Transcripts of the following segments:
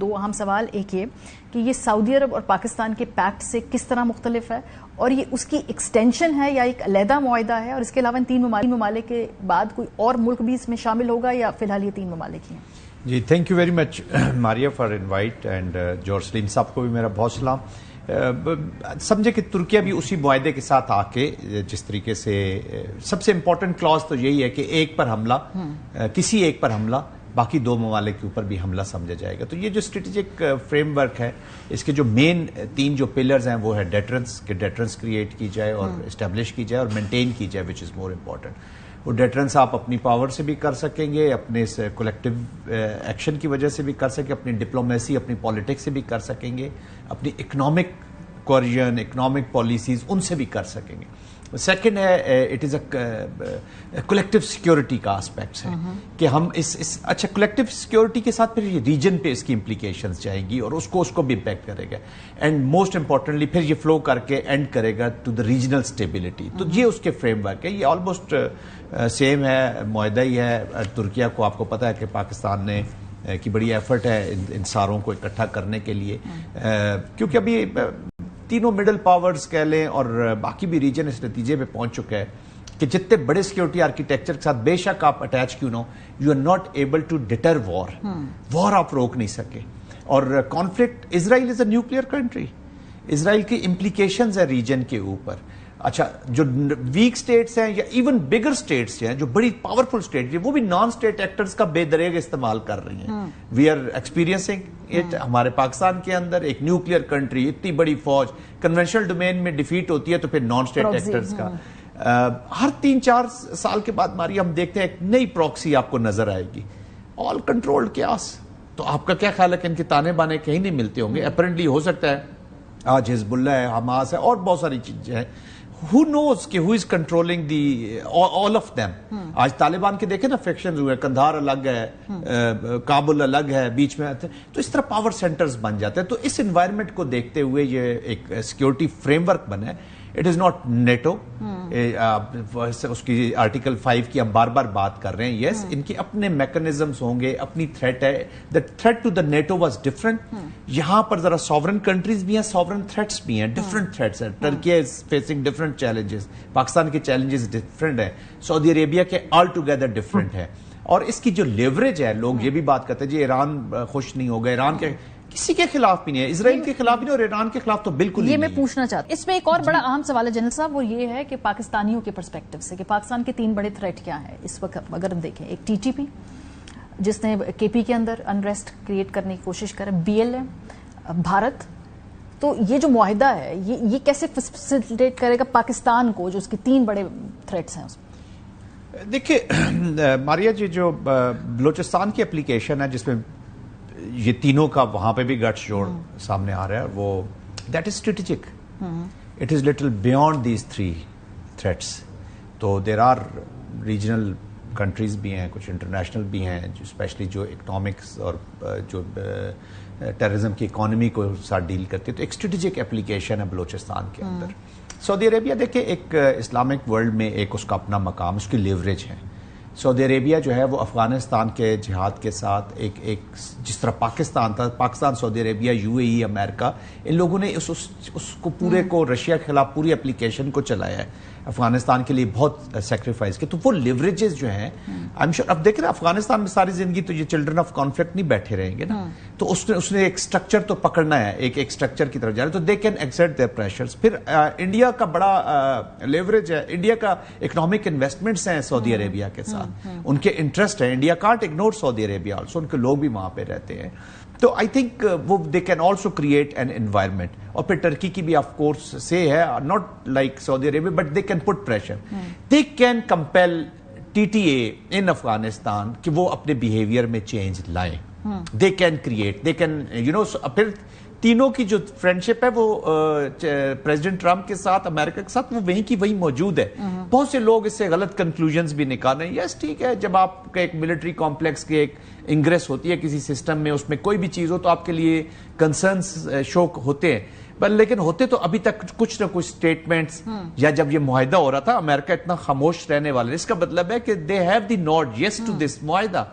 دو اہم سوال. ایک یہ کہ یہ سعودی عرب اور پاکستان کے پیکٹ سے کس طرح مختلف ہے اور یہ اس کی ایکسٹینشن ہے یا ایک علیحدہ معاہدہ ہے، اور اس کے علاوہ ان تین ممالک کے بعد کوئی اور ملک بھی اس میں شامل ہوگا یا فی الحال یہ تین ممالک ہی ہیں؟ جی thank you very much Maria for invite and George Saleem صاحب کو بھی میرا بہت سلام. سمجھے کہ ترکیہ بھی اسی معاہدے کے ساتھ آ کے جس طریقے سے سب سے امپورٹنٹ کلاز تو یہی ہے کہ ایک پر حملہ، کسی ایک پر حملہ باقی دو ممالک کے اوپر بھی حملہ سمجھا جائے گا. تو یہ جو اسٹریٹجک فریم ورک ہے، اس کے جو مین تین جو پلرز ہیں وہ ہے ڈیٹرنس، کہ ڈیٹرنس کریٹ کی جائے اور اسٹیبلش کی جائے اور مینٹین کی جائے، وچ از مور امپورٹنٹ. وہ ڈیٹرنس آپ اپنی پاور سے بھی کر سکیں گے، اپنے اس کولیکٹیو ایکشن کی وجہ سے بھی کر سکیں، اپنی ڈپلومیسی، اپنی پالیٹکس سے بھی کر سکیں گے، اپنی اکنامک کوریجن، اکنامک پالیسیز ان سے بھی کر سکیں گے. سیکنڈ ہے it is a collective security کا آسپیکٹس ہے کہ ہم اس اچھا کولیکٹیو سیکیورٹی کے ساتھ پھر یہ ریجن پہ اس کی امپلیکیشنز جائیں گی اور اس کو بھی امپیکٹ کرے گا، اینڈ موسٹ امپورٹنٹلی پھر یہ فلو کر کے اینڈ کرے گا ٹو دا ریجنل اسٹیبلٹی. تو یہ اس کے فریم ورک ہے. یہ آلموسٹ سیم ہے، معاہدہ ہی ہے. ترکیہ کو آپ کو پتہ ہے کہ پاکستان نے کی بڑی ایفرٹ ہے ان ساروں کو اکٹھا کرنے کے لیے، کیونکہ ابھی تینوں مڈل پاورز کہہ لیں اور باقی بھی ریجن اس نتیجے پہ پہنچ چکا ہے کہ جتنے بڑے سیکیورٹی آرکیٹیکچر کے ساتھ بے شک آپ اٹیچ کیوں نہ ہو، you are not able to deter war آپ روک نہیں سکے. اور conflict, Israel is a nuclear country, Israel کی امپلیکیشنز ہیں ریجن کے اوپر. اچھا جو ویک سٹیٹس ہیں یا ایون بگر سٹیٹس ہیں، جو بڑی پاورفل سٹیٹ ہیں، وہ بھی نان سٹیٹ ایکٹرز کا بے دریغ استعمال کر رہی ہیں. We are experiencing it. ہمارے پاکستان کے اندر ایک نیوکلیئر کنٹری، اتنی بڑی فوج کنونشنل ڈومین میں ڈیفیٹ ہوتی ہے تو پھر نان سٹیٹ ایکٹرز کا ہر 3-4 سال کے بعد ماری ہم دیکھتے ہیں ایک نئی پراکسی آپ کو نظر آئے گی، آل کنٹرولڈ کیاس. تو آپ کا کیا خیال ہے کہ ان کے تانے بانے کہیں نہیں ملتے ہوں گے؟ اپیرنٹلی ہو سکتا ہے آج حزب اللہ ہے، حماس ہے اور بہت ساری چیزیں ہیں. Who knows کہ who is controlling all of them. آج طالبان کے دیکھیں نا فیکشنز ہوئے، کندھار الگ ہے، کابل الگ ہے، بیچ میں تو اس طرح پاور سینٹرز بن جاتے ہیں. تو اس انوائرمنٹ کو دیکھتے ہوئے یہ ایک سیکیورٹی فریم ورک بنا ہے. اٹ از ناٹ نیٹو، اس کی آرٹیکل 5 کی ہم بار بار بات کر رہے ہیں. یس ان کے اپنے میکنزمز ہوں گے، اپنی تھریٹ ہے. The threat to the NATO was different. یہاں پر ذرا سوورن کنٹریز بھی ہیں، سوورن تھریٹس بھی ہیں، ڈفرنٹ تھریٹس ہیں. Turkey is facing different challenges, Pakistan کے چیلنجز ڈفرنٹ ہیں، سعودی عربیہ کے آل ٹوگیدر ڈفرنٹ ہے. اور اس کی جو لیوریج ہے، لوگ یہ بھی بات کرتے ہیں جی ایران خوش نہیں ہوگا، ایران کے کسی کے خلاف بھی نہیں ہے، اسرائیل کے خلاف بھی نہیں اور ایران کے خلاف تو بالکل نہیں. یہ میں پوچھنا چاہتا ہوں. اس میں ایک اور بڑا اہم سوال ہے جنرل صاحب، وہ یہ ہے کہ پاکستانیوں کے پرسپیکٹو سے کہ پاکستان کے تین بڑے تھریٹ کیا ہیں اس وقت. اگر ہم دیکھیں، ایک ٹی ٹی پی جس نے کے پی کے اندر انریسٹ کریٹ کرنے کی کوشش کرے، بی ایل ایم، بھارت. تو یہ جو معاہدہ ہے یہ کیسے فیسیلیٹیٹ کرے گا پاکستان کو، جو اس کے تین بڑے تھریٹس ہیں اس میں؟ دیکھیے ماریا جی، جو بلوچستان کی اپلیکیشن ہے جس میں یہ تینوں کا وہاں پہ بھی گٹس جوڑ سامنے آ رہا ہے، وہ that is strategic. It is little beyond these 3 threats. تو دیر آر ریجنل کنٹریز بھی ہیں، کچھ انٹرنیشنل بھی ہیں، جو اسپیشلی جو اکنامکس اور جو ٹیررزم کی اکانومی کو ساتھ ڈیل کرتے. تو ایک اسٹریٹجک اپلیکیشن ہے بلوچستان کے اندر. سعودی عربیہ دیکھیں ایک اسلامک ورلڈ میں ایک اس کا اپنا مقام، اس کی لیوریج ہے. سعودی عربیہ جو ہے وہ افغانستان کے جہاد کے ساتھ ایک جس طرح پاکستان تھا، پاکستان، سعودی عربیہ، یو اے ای، امریکہ، ان لوگوں نے اس کو پورے کو رشیا کے خلاف پوری اپلیکیشن کو چلایا ہے، افغانستان کے لیے بہت سیکریفائز کیا. تو وہ لیوریجز جو ہیں آئی ایم شیور. اب دیکھ رہے ہیں افغانستان میں ساری زندگی تو یہ چلڈرن آف کانفلکٹ نہیں بیٹھے رہیں گے نا. تو اس نے ایک سٹرکچر تو پکڑنا ہے، ایک اسٹرکچر کی طرف جا رہے. تو دے کین ایکسرٹ دیئر پریشرز. پھر انڈیا کا بڑا لیوریج ہے، انڈیا کا اکنامک انویسٹمنٹس ہیں سعودی عربیہ کے ساتھ، ان کے انٹرسٹ ہے. India can't ignore Saudi Arabia also, ان کے لوگ بھی وہاں پہ رہتے ہیں. تو آئی تھنک وہ they can also create an environment. اور پھر ٹرکی کی بھی آف کورس سے ہے، not like Saudi Arabia, but they can put pressure. They can compel T T A in Afghanistan کہ وہ اپنے بیہیویئر میں چینج لائیں. They can create, they can پھر تینوں کی جو فرینڈشپ ہے وہ پریزیڈنٹ ٹرمپ کے ساتھ، امریکہ کے ساتھ، وہ وہیں کی وہیں موجود ہے. بہت سے لوگ اس سے غلط کنکلوژنز بھی نکال رہے ہیں. یس ٹھیک ہے، جب آپ کا ایک ملٹری کمپلیکس کی ایک انگریس ہوتی ہے کسی سسٹم میں، اس میں کوئی بھی چیز ہو تو آپ کے لیے کنسرنز شو ہوتے ہیں. لیکن ہوتے تو ابھی تک کچھ نہ کچھ سٹیٹمنٹس یا جب یہ معاہدہ ہو رہا تھا امریکہ اتنا خاموش رہنے والا ہے، اس کا مطلب ہے کہ they have the not yes to this معاہدہ،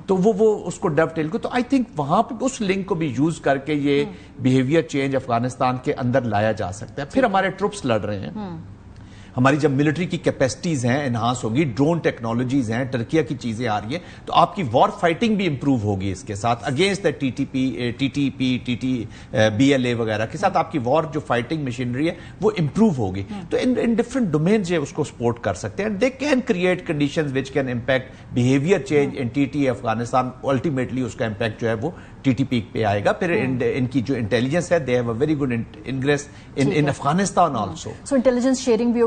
تو وہ اس کو ڈب ٹیل کو، تو آئی تھنک وہاں پہ اس لنک کو بھی یوز کر کے یہ بیہیویئر چینج افغانستان کے اندر لایا جا سکتا ہے. پھر ہمارے ٹروپس لڑ رہے ہیں، ہماری جب ملٹری کی کیپیسٹیز ہیں انہانس ہوگی، ڈرون ٹیکنالوجیز ہیں، ٹرکیہ کی چیزیں آ رہی ہیں، تو آپ کی وار فائٹنگ بھی امپروو ہوگی اس کے ساتھ against the T T P be L A وغیرہ کے ساتھ آپ کی وار جو فائٹنگ مشینری ہے وہ امپروو ہوگی. تو ان ڈفرنٹ ڈومینز اس کو سپورٹ کر سکتے ہیں، they can create conditions which can impact behaviour change in T T Afghanistan. Ultimately اس کا امپیکٹ جو ہے وہ ٹی ٹی پی پہ آئے گا. پھر ان کی جو انٹیلیجنس ہے، they have a very good ingress in Afghanistan also. So intelligence sharing بھی